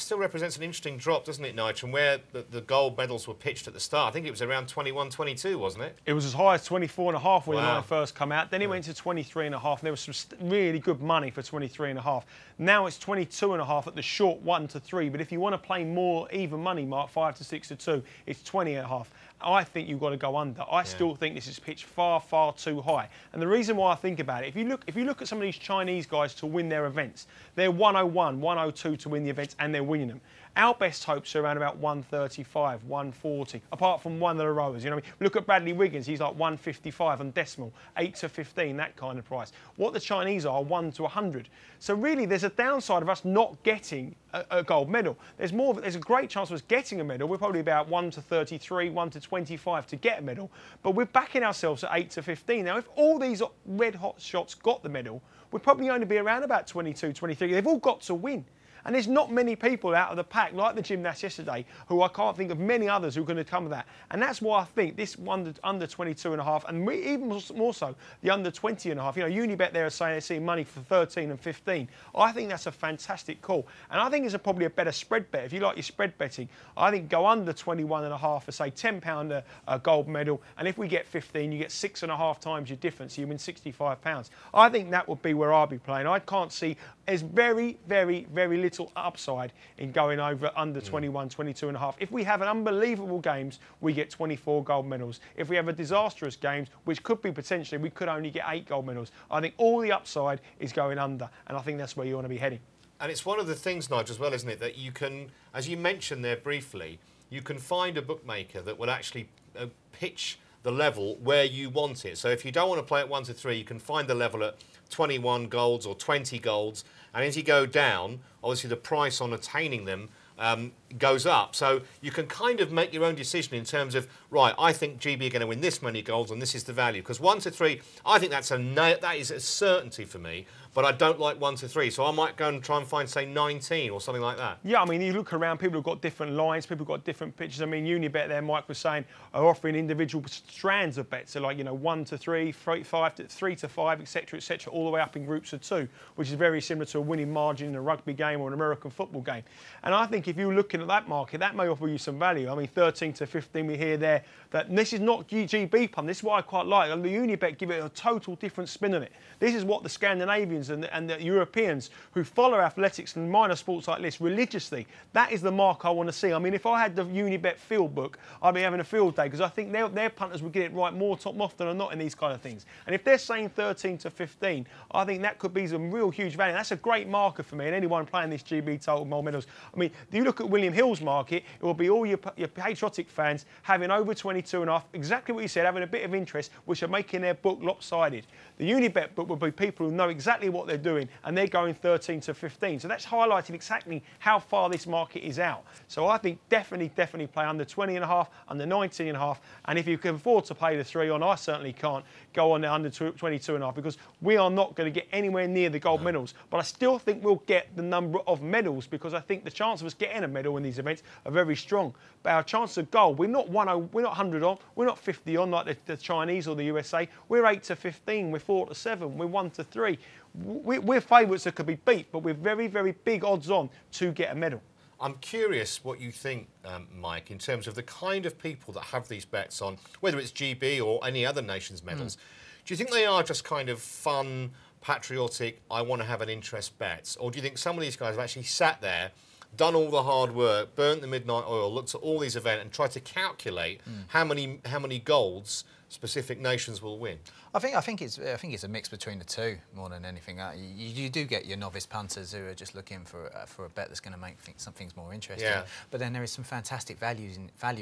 still represents an interesting drop, doesn't it, Nigel? And where the gold medals were pitched at the start, I think it was around 21, 22, wasn't it? It was as high as 24.5 when the line first come out. Then it went to 23.5, and there was some really good money for 23.5. Now it's 22.5 at the short 1 to 3. But if you want to play more even money, Mark, 5 to 6 to 2, it's 20.5. I think you've got to go under. I still think this is pitched far, far too high. And the reason why I think about it, if you look at some of these Chinese guys to win their events, they're 101, 102 to win the events, and they're winning them. Our best hopes are around about 135, 140, apart from one of the rowers. You know, look at Bradley Wiggins, he's like 155 on decimal, 8 to 15, that kind of price. What the Chinese are 1 to 100. So really, there's a downside of us not getting a gold medal. There's a great chance of us getting a medal. We're probably about 1 to 33, 1 to 25 to get a medal, but we're backing ourselves at 8 to 15. Now, if all these red hot shots got the medal, we'd probably only be around about 22, 23. They've all got to win. And there's not many people out of the pack, like the gymnasts yesterday, who I can't think of many others who are going to come with that. And that's why I think this under 22.5, and even more so, the under 20.5. You know, Unibet there are saying they're seeing money for 13 and 15. I think that's a fantastic call. And I think it's probably a better spread bet. If you like your spread betting, I think go under 21.5 for, say, £10 a gold medal. And if we get 15, you get 6.5 times your difference. You win £65. I think that would be where I'll be playing. I can't see, there's very, very, very little upside in going over under 21, 22.5. If we have an unbelievable games, we get 24 gold medals. If we have a disastrous games, which could be potentially, we could only get 8 gold medals. I think all the upside is going under, and I think that's where you want to be heading. And it's one of the things, Nigel, as well, isn't it, that you can, as you mentioned there briefly, you can find a bookmaker that will actually pitch the level where you want it. So if you don't want to play at 1 to 3, you can find the level at 21 golds or 20 golds. And as you go down, obviously the price on attaining them goes up. So you can kind of make your own decision in terms of, right, I think GB are going to win this many golds and this is the value. Because 1 to 3, I think that is a certainty for me. But I don't like 1 to 3, so I might go and try and find, say, 19 or something like that. Yeah, I mean, you look around, people have got different lines, people have got different pitches. I mean, Unibet there, Mike was saying, are offering individual strands of bets, so like, you know, 1 to 3, 3 to 5, etc., all the way up in groups of 2, which is very similar to a winning margin in a rugby game or an American football game. And I think if you're looking at that market, that may offer you some value. I mean, 13 to 15, we hear there that this is not GB pump. This is what I quite like. And the Unibet give it a total different spin on it. This is what the Scandinavians and the Europeans who follow athletics and minor sports like this religiously, that is the mark I want to see. I mean, if I had the Unibet field book, I'd be having a field day because I think their punters would get it right more often than not in these kind of things. And if they're saying 13 to 15, I think that could be some real huge value. That's a great marker for me and anyone playing this GB total gold medals. I mean, if you look at William Hill's market, it will be all your patriotic fans having over 22.5, exactly what you said, having a bit of interest, which are making their book lopsided. The Unibet book will be people who know exactly what they're doing and they're going 13 to 15. So that's highlighting exactly how far this market is out. So I think definitely play under 20.5, under 19.5, and if you can afford to pay the 3 on, I certainly can't, go on under 22.5 because we are not going to get anywhere near the gold medals. But I still think we'll get the number of medals because I think the chance of us getting a medal in these events are very strong. But our chance of gold, we're not 100 on, we're not 50 on like the Chinese or the USA. We're 8 to 15, we're 4 to 7, we're 1 to 3. We're favourites that could be beat, but we're very, very big odds on to get a medal. I'm curious what you think, Mike, in terms of the kind of people that have these bets on, whether it's GB or any other nation's medals. Do you think they are just kind of fun, patriotic, I want to have an interest bets? Or do you think some of these guys have actually sat there, done all the hard work, burnt the midnight oil, looked at all these events and tried to calculate how many golds specific nations will win? I think it's a mix between the two more than anything. You do get your novice punters who are just looking for a bet that's going to make some things more interesting. Yeah. But then there is some fantastic value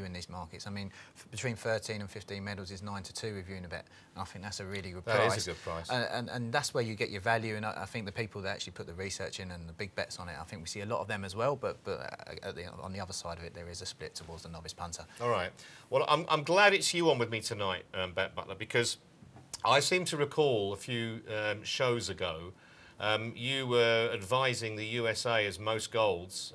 in these markets. I mean, between 13 and 15 medals is 9 to 2 with Unibet. I think that's a really good price. That is a good price. And that's where you get your value. And I think the people that actually put the research in and the big bets on it, I think we see a lot of them as well. But on the other side of it, there is a split towards the novice punter. All right. Well, I'm glad it's you on with me tonight, Bet Butler, because I seem to recall a few shows ago you were advising the USA as most golds.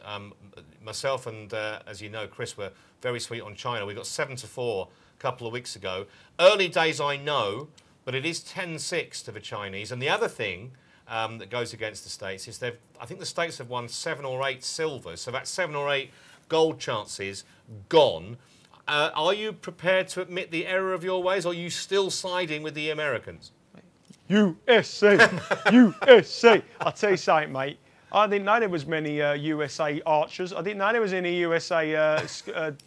Myself and, as you know, Chris were very sweet on China. We got 7 to 4 a couple of weeks ago. Early days, I know, but it is 10-6 to the Chinese. And the other thing that goes against the States is I think the States have won 7 or 8 silvers. So that's 7 or 8 gold chances gone. Are you prepared to admit the error of your ways, or are you still siding with the Americans? USA, USA. I'll tell you something, mate. I didn't know there was many USA archers. I didn't know there was any USA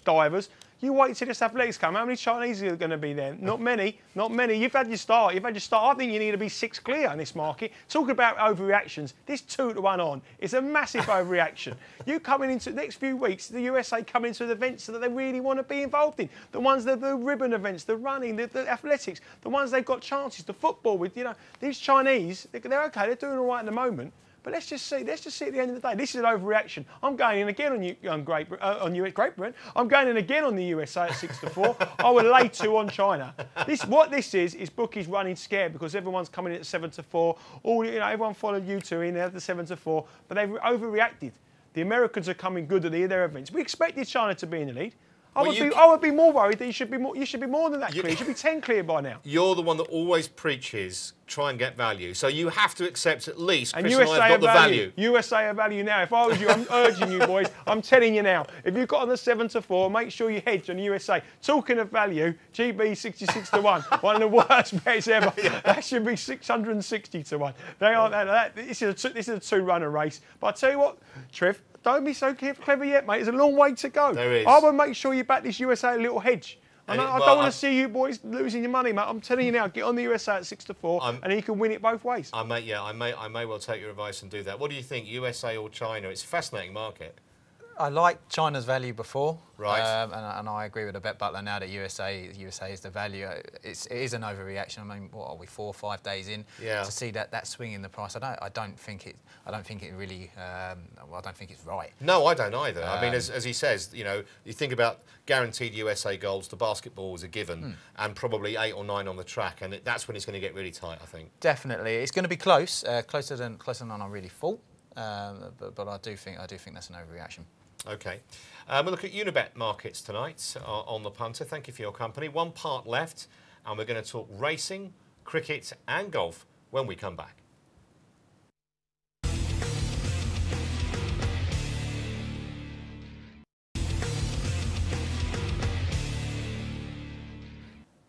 divers. You wait till this athletics come. How many Chinese are going to be there? Not many. Not many. You've had your start. I think you need to be 6 clear in this market. Talking about overreactions, this 2 to 1 on is a massive overreaction. You coming into the next few weeks, the USA come into the events that they really want to be involved in. The ones that the ribbon events, the running, the athletics, the ones they've got chances, the football with, you know, these Chinese, they're okay. They're doing all right at the moment. But let's just see. Let's just see at the end of the day. This is an overreaction. I'm going in again on Great Britain. I'm going in again on the USA at 6 to 4. I will lay 2 on China. What this is bookies running scared because everyone's coming in at 7 to 4. Everyone followed you two in there at the 7 to 4, but they've overreacted. The Americans are coming good at their events. We expected China to be in the lead. I Well, would be more worried that you should be more than that clear. You should be 10 clear by now. You're the one that always preaches try and get value. So you have to accept at least And Chris USA and I have got the value. USA are value now. If I was you, I'm urging you boys. I'm telling you now. If you've got on the 7-4, make sure you hedge on USA. Talking of value, GB 66 to 1, one of the worst bets ever. That should be 660 to 1. They aren't. This is a two-runner race. But I tell you what, Trev. Don't be so clever yet, mate. There's a long way to go. There is. I would make sure you back this USA a little hedge. I don't want to see you boys losing your money, mate. I'm telling you now, get on the USA at 6-4, and you can win it both ways. I may well take your advice and do that. What do you think, USA or China? It's a fascinating market. I liked China's value before, right? And I agree with the bet butler now that USA is the value. It is an overreaction. I mean, what are we 4 or 5 days in to see that swing in the price? I don't think it really. I don't think it's right. No, I don't either. I mean, as he says, you know, you think about guaranteed USA goals. The basketball is a given, and probably 8 or 9 on the track, and that's when it's going to get really tight. I think. Definitely, it's going to be close, closer than I really thought. But I do think that's an overreaction. Okay. We'll look at Unibet markets tonight on the Punter. Thank you for your company. One part left, and we're going to talk racing, cricket and golf when we come back.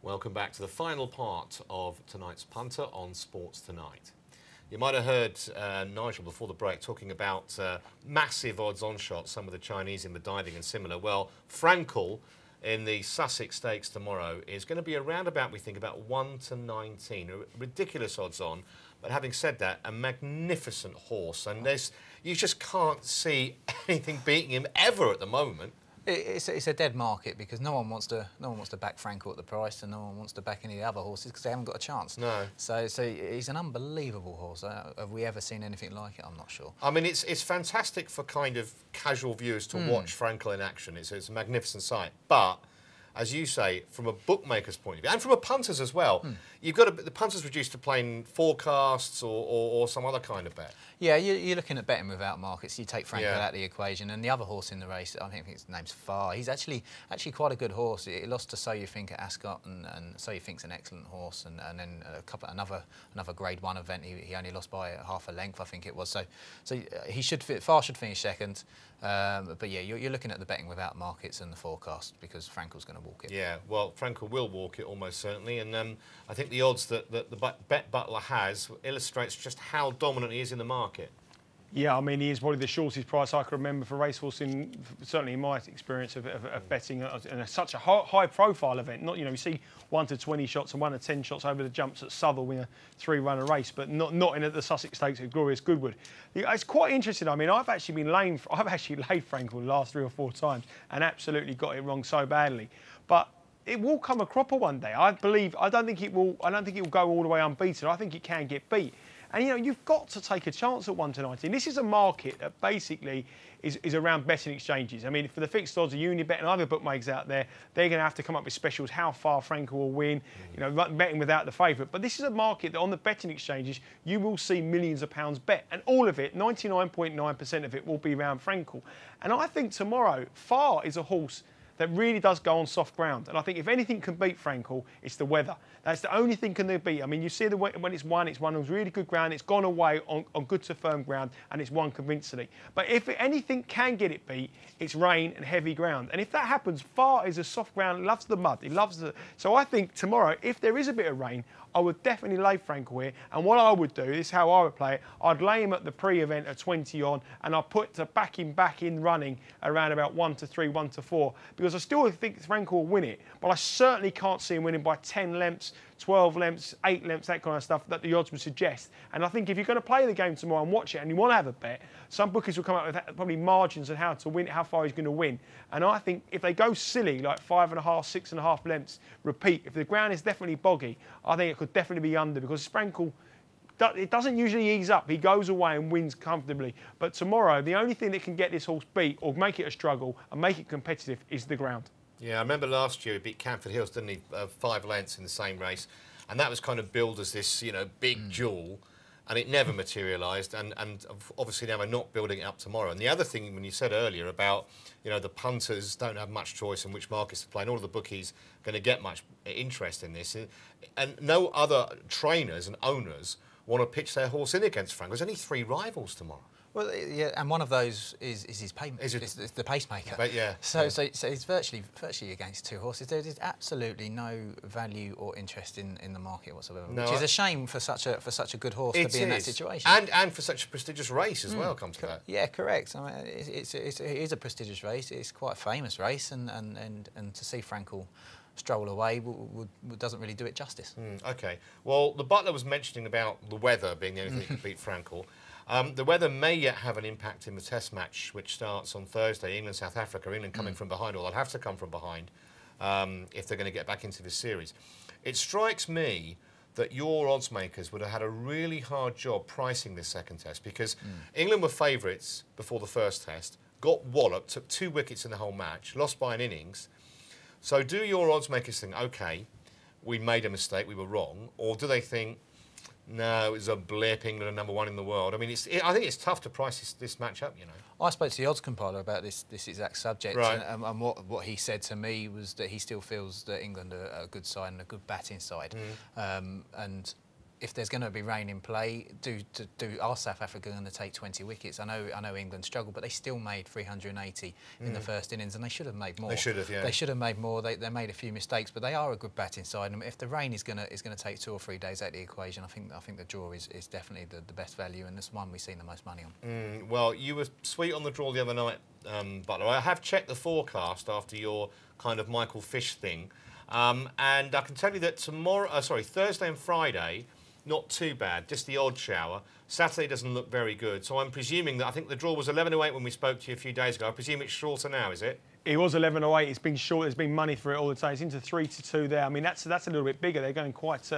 Welcome back to the final part of tonight's Punter on Sports Tonight. You might have heard Nigel before the break talking about massive odds-on shots, some of the Chinese in the diving and similar. Well, Frankel in the Sussex Stakes tomorrow is going to be around about, we think, about 1 to 19. Ridiculous odds-on. But having said that, a magnificent horse. And you just can't see anything beating him ever at the moment. It's a dead market because no one wants to back Frankel at the price, and no one wants to back any of the other horses because they haven't got a chance. No. So he's an unbelievable horse. Have we ever seen anything like it? I'm not sure. I mean, it's fantastic for kind of casual viewers to watch Frankel in action. It's a magnificent sight, but as you say, from a bookmaker's point of view, and from a punter's as well, you've got the punter's reduced to playing forecasts or some other kind of bet. Yeah, you're looking at betting without markets. You take Frankel out of the equation, and the other horse in the race, I think his name's Far. He's actually quite a good horse. He lost to So You Think at Ascot, and So You Think's an excellent horse, and then another Grade 1 event. He only lost by half a length, I think it was. So Far should finish second. But yeah, you're looking at the betting without markets and the forecast because Frankel's going to walk it. Yeah, well, Frankel will walk it almost certainly, and I think the odds that the bet butler has illustrates just how dominant he is in the market. Yeah, I mean, he is probably the shortest price I can remember for racehorse, certainly in my experience of betting in such a high-profile event. Not, you see 1 to 20 shots and 1 to 10 shots over the jumps at Southwell in a 3-runner race, but not in the Sussex Stakes at Glorious Goodwood. It's quite interesting. I mean, I've actually laid Frankel the last 3 or 4 times and absolutely got it wrong so badly, but it will come a cropper one day. I don't think it will go all the way unbeaten. I think it can get beat. And, you've got to take a chance at 1 to 19. This is a market that basically is around betting exchanges. I mean, for the fixed odds, Unibet and other bookmakers out there, they're going to have to come up with specials, how far Frankel will win, betting without the favourite. But this is a market that on the betting exchanges, you will see millions of pounds bet. And all of it, 99.9% of it, will be around Frankel. And I think tomorrow, Far is a horse that really does go on soft ground. And I think if anything can beat Frankel, it's the weather. That's the only thing can they beat. I mean, you see when it's won on really good ground, it's gone away on good to firm ground, and it's won convincingly. But if anything can get it beat, it's rain and heavy ground. And if that happens, Far is a soft ground, loves the mud. He loves the... So I think tomorrow, if there is a bit of rain, I would definitely lay Frankel here. And what I would do, this is how I would play it, I'd lay him at the pre-event at 20 on, and I'd put to back him back in running around about 1 to 3, 1 to 4, because I still think Frankel will win it, but I certainly can't see him winning by 10 lengths, 12 lengths, 8 lengths, that kind of stuff that the odds would suggest. And I think if you're going to play the game tomorrow and watch it and you want to have a bet, some bookies will come up with probably margins on how to win, how far he's going to win. And I think if they go silly, like 5.5, 6.5 lengths, repeat, if the ground is definitely boggy, I think it could definitely be under, because Frankel, it doesn't usually ease up. He goes away and wins comfortably. But tomorrow, the only thing that can get this horse beat or make it a struggle and make it competitive is the ground. Yeah, I remember last year he beat Camford Hills, didn't he? 5 lengths in the same race. And that was kind of billed as this, big duel. and it never materialised, and obviously now we're not building it up tomorrow. And the other thing, when you said earlier about, you know, the punters don't have much choice in which markets to play, and all of the bookies going to get much interest in this, and no other trainers and owners want to pitch their horse in against Frank. There's only 3 rivals tomorrow. Well, yeah, and one of those is his payment. It's the pacemaker. But yeah. So it's virtually against 2 horses. There is absolutely no value or interest in the market whatsoever, which is a shame for such a good horse to be in that situation. And for such a prestigious race as well. Come to that. Yeah, correct. I mean, it is a prestigious race. It's quite a famous race, and to see Frankel stroll away doesn't really do it justice. Okay. Well, the butler was mentioning about the weather being the only thing that could beat Frankel. The weather may yet have an impact in the Test match, which starts on Thursday, England-South Africa. England coming from behind, or they'll have to come from behind if they're going to get back into this series. It strikes me that your odds makers would have had a really hard job pricing this second Test, because England were favourites before the first Test, got walloped, took 2 wickets in the whole match, lost by an innings. So do your odds makers think, OK, we made a mistake, we were wrong, or do they think, no, it was a blip, England are #1 in the world? I mean, I think it's tough to price this match up, you know. I spoke to the odds compiler about this exact subject, right. and what he said to me was that he still feels that England are a good side and a good batting side. And if there's going to be rain in play, are South Africa going to take 20 wickets? I know England struggled, but they still made 380 in the first innings, and they should have made more. They should have, yeah. They should have made more. They made a few mistakes, but they are a good batting side. And if the rain is going to take 2 or 3 days out of the equation, I think the draw is definitely the best value, and this one we've seen the most money on. Well, you were sweet on the draw the other night, Butler. I have checked the forecast after your kind of Michael Fish thing, and I can tell you that Thursday and Friday, not too bad, just the odd shower. Saturday doesn't look very good, so I'm presuming that, I think the draw was 11:08 when we spoke to you a few days ago. I presume it's shorter now, is it? It was 11:08. It's been short. There's been money for it all the time. It's into 3-2 there. I mean, that's a little bit bigger. They're going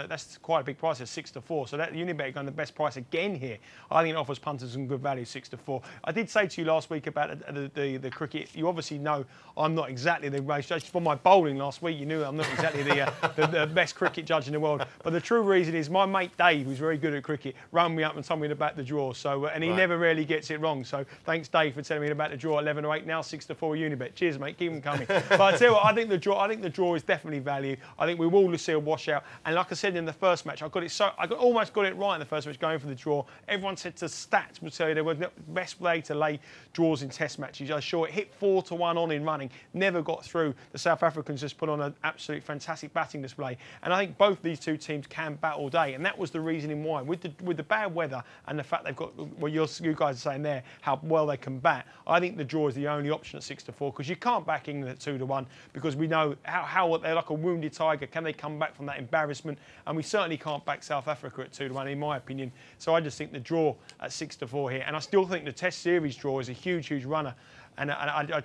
that's quite a big price at 6-4. So that Unibet going the best price again here. I think it offers punters some good value, 6-4. I did say to you last week about the cricket. You obviously know I'm not exactly the race judge. For my bowling last week, you knew I'm not exactly the best cricket judge in the world. But the true reason is my mate Dave, who's very good at cricket, rang me up and told me about the draw. So and he never really gets it wrong. So thanks, Dave, for telling me about the draw. 11:08 now, 6-4 Unibet. Cheers, mate. Keep them coming. But I tell you what, I think the draw is definitely value. I think we will see a washout. And like I said in the first match, I almost got it right in the first match going for the draw. Everyone said to stats would say they were the best way to lay draws in Test matches. I saw it hit 4-1 on in running, never got through. The South Africans just put on an absolute fantastic batting display. And I think both these two teams can bat all day, and that was the reasoning why. With the bad weather and the fact they've got what you guys are saying there, how well they can bat, I think the draw is the only option at 6-4, because you can't back England at 2-1, because we know how they're like a wounded tiger. Can they come back from that embarrassment? And we certainly can't back South Africa at 2-1, in my opinion. So I just think the draw at 6-4 here, and I still think the Test series draw is a huge runner, and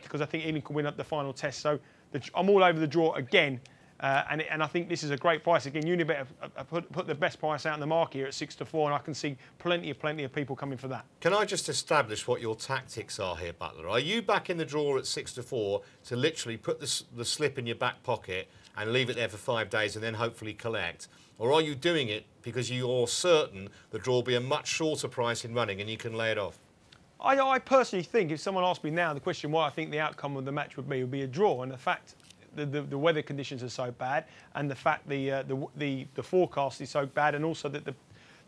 because I think England can win up the final Test. So I'm all over the draw again. And I think this is a great price. Again, Unibet have put the best price out in the market here at 6-4, and I can see plenty of people coming for that. Can I just establish what your tactics are here, Butler? Are you back in the draw at 6-4 to literally put the slip in your back pocket and leave it there for 5 days and then hopefully collect? Or are you doing it because you're certain the draw will be a much shorter price in running and you can lay it off? I personally think, if someone asked me now the question why I think the outcome of the match would be a draw, and the fact the weather conditions are so bad, and the fact the forecast is so bad, and also that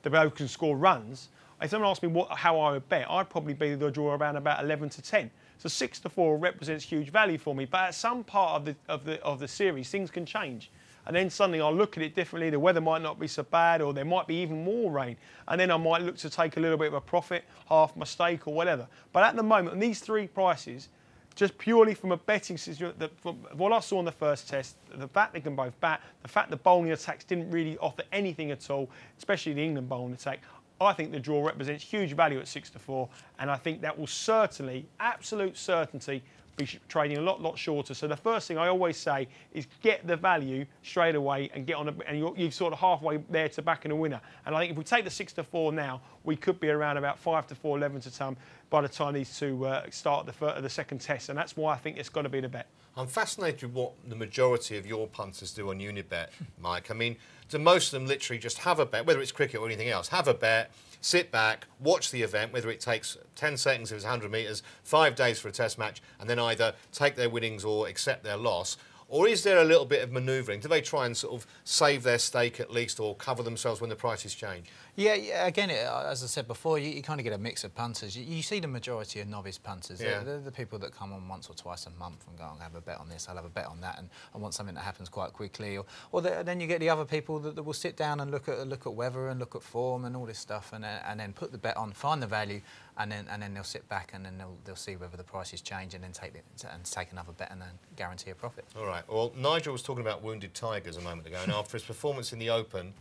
the boat can score runs. If someone asked me how I would bet, I'd probably be the draw around about 11-10. So 6-4 represents huge value for me. But at some part of the series, things can change. And then suddenly I'll look at it differently. The weather might not be so bad, or there might be even more rain. And then I might look to take a little bit of a profit, half mistake or whatever. But at the moment, on these 3 prices, just purely from a betting system, from what I saw in the first Test, the fact they can both bat, the fact the bowling attacks didn't really offer anything at all, especially the England bowling attack, I think the draw represents huge value at 6-4, and I think that will certainly, absolute certainty, be trading a lot shorter. So the first thing I always say is get the value straight away and get on, and you're sort of halfway there to backing a winner. And I think if we take the 6-4 now, we could be around about 5-4, 11-10 by the time these two start the second Test, and that's why I think it's got to be the bet. I'm fascinated with what the majority of your punters do on Unibet, Mike. I mean, do most of them literally just have a bet, whether it's cricket or anything else, have a bet, sit back, watch the event, whether it takes 10 seconds if it's 100 metres, 5 days for a test match, and then either take their winnings or accept their loss? Or is there a little bit of manoeuvring? Do they try and sort of save their stake at least, or cover themselves when the prices change? Yeah, again, as I said before, you kind of get a mix of punters. You see the majority of novice punters. Yeah. They're the people that come on once or twice a month and go, I'll have a bet on this, I'll have a bet on that, and I want something that happens quite quickly. Then you get the other people that will sit down and look at weather and look at form and all this stuff, and then put the bet on, find the value, and then they'll sit back and then they'll see whether the prices change, and then take another bet and then guarantee a profit. All right. Well, Nigel was talking about wounded tigers a moment ago, and after his performance in the Open,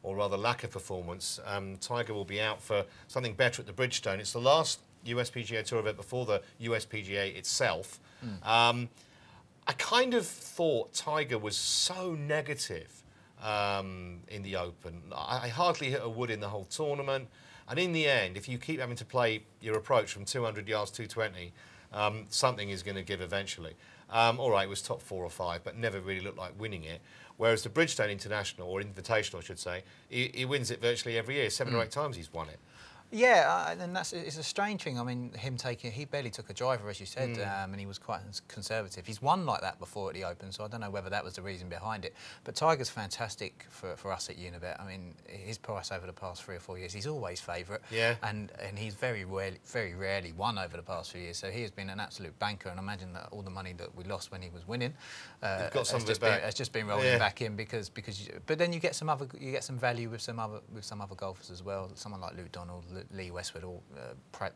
or rather lack of performance, Tiger will be out for something better at the Bridgestone. It's the last USPGA Tour event before the USPGA itself. I kind of thought Tiger was so negative in the Open. I hardly hit a wood in the whole tournament. And in the end, if you keep having to play your approach from 200 yards, 220, something is going to give eventually. All right, it was top 4 or 5, but never really looked like winning it. Whereas the Bridgestone International, or Invitational, I should say, he wins it virtually every year. 7 or 8 times he's won it. Yeah, and it's a strange thing. I mean, he barely took a driver, as you said, and he was quite conservative. He's won like that before at the Open, so I don't know whether that was the reason behind it. But Tiger's fantastic for us at Unibet. I mean, his price over the past 3 or 4 years, he's always favourite. Yeah. And he's very rarely won over the past few years. So he has been an absolute banker, and I imagine that all the money that we lost when he was winning has just been rolling back in because. But then you get some value with some other golfers as well. Someone like Luke Donald, Lee Westwood, all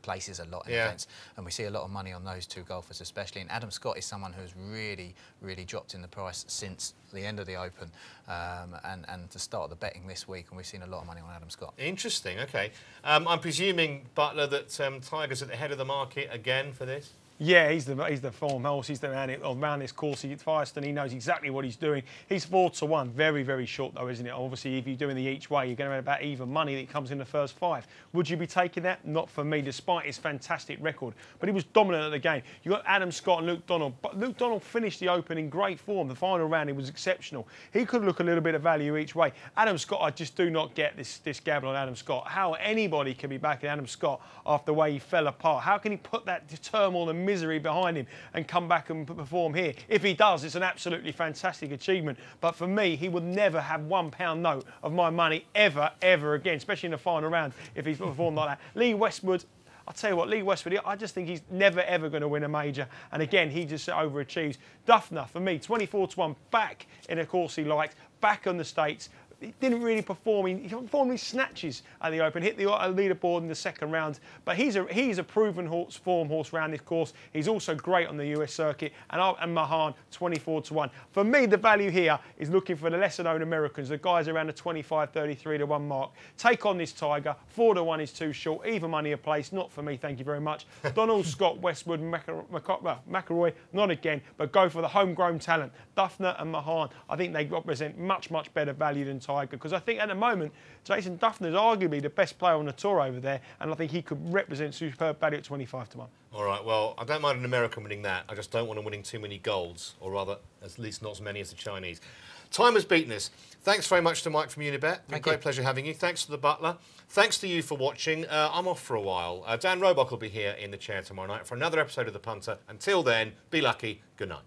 places a lot in events, and we see a lot of money on those 2 golfers especially. And Adam Scott is someone who's really dropped in the price since the end of the Open, and to start the betting this week, and we've seen a lot of money on Adam Scott. Interesting. Okay. I'm presuming, Butler, that Tiger's at the head of the market again for this? Yeah, he's the form horse. He's around this course. He's fast and he knows exactly what he's doing. He's 4-1. Very, very short though, isn't it? Obviously, if you're doing the each way, you're going to have about even money that comes in the first 5. Would you be taking that? Not for me, despite his fantastic record. But he was dominant at the game. You got Adam Scott and Luke Donald. But Luke Donald finished the Open in great form. The final round, he was exceptional. He could look a little bit of value each way. Adam Scott, I just do not get this gamble on Adam Scott. How anybody can be backing Adam Scott after the way he fell apart? How can he put that turmoil and misery behind him and come back and perform here? If he does, it's an absolutely fantastic achievement. But for me, he would never have £1 note of my money ever again, especially in the final round if he's performed like that. Lee Westwood, I'll tell you what, Lee Westwood, I just think he's never ever going to win a major. And again, he just overachieves. Duffner, for me, 24-1, back in a course he likes, back on the States. He didn't really perform. He performed his snatches at the Open, hit the leaderboard in the second round. But he's a proven form horse around this course. He's also great on the US circuit. And Mahan, 24-1. For me, the value here is looking for the lesser-known Americans, the guys around the 25, 33-1 mark. Take on this Tiger. 4-1 is too short. Even money a place. Not for me, thank you very much. Donald, Scott, Westwood, McIlroy, not again, but go for the homegrown talent. Duffner and Mahan, I think they represent much better value than Tiger, because I think at the moment Jason Duffner is arguably the best player on the tour over there, and I think he could represent superb value at 25-1. All right, well, I don't mind an American winning that. I just don't want him winning too many golds, or rather, at least not as many as the Chinese. Time has beaten us. Thanks very much to Mike from Unibet. Been a great pleasure having you. Thanks to the Butler. Thanks to you for watching. I'm off for a while. Dan Roebuck will be here in the chair tomorrow night for another episode of The Punter. Until then, be lucky. Good night.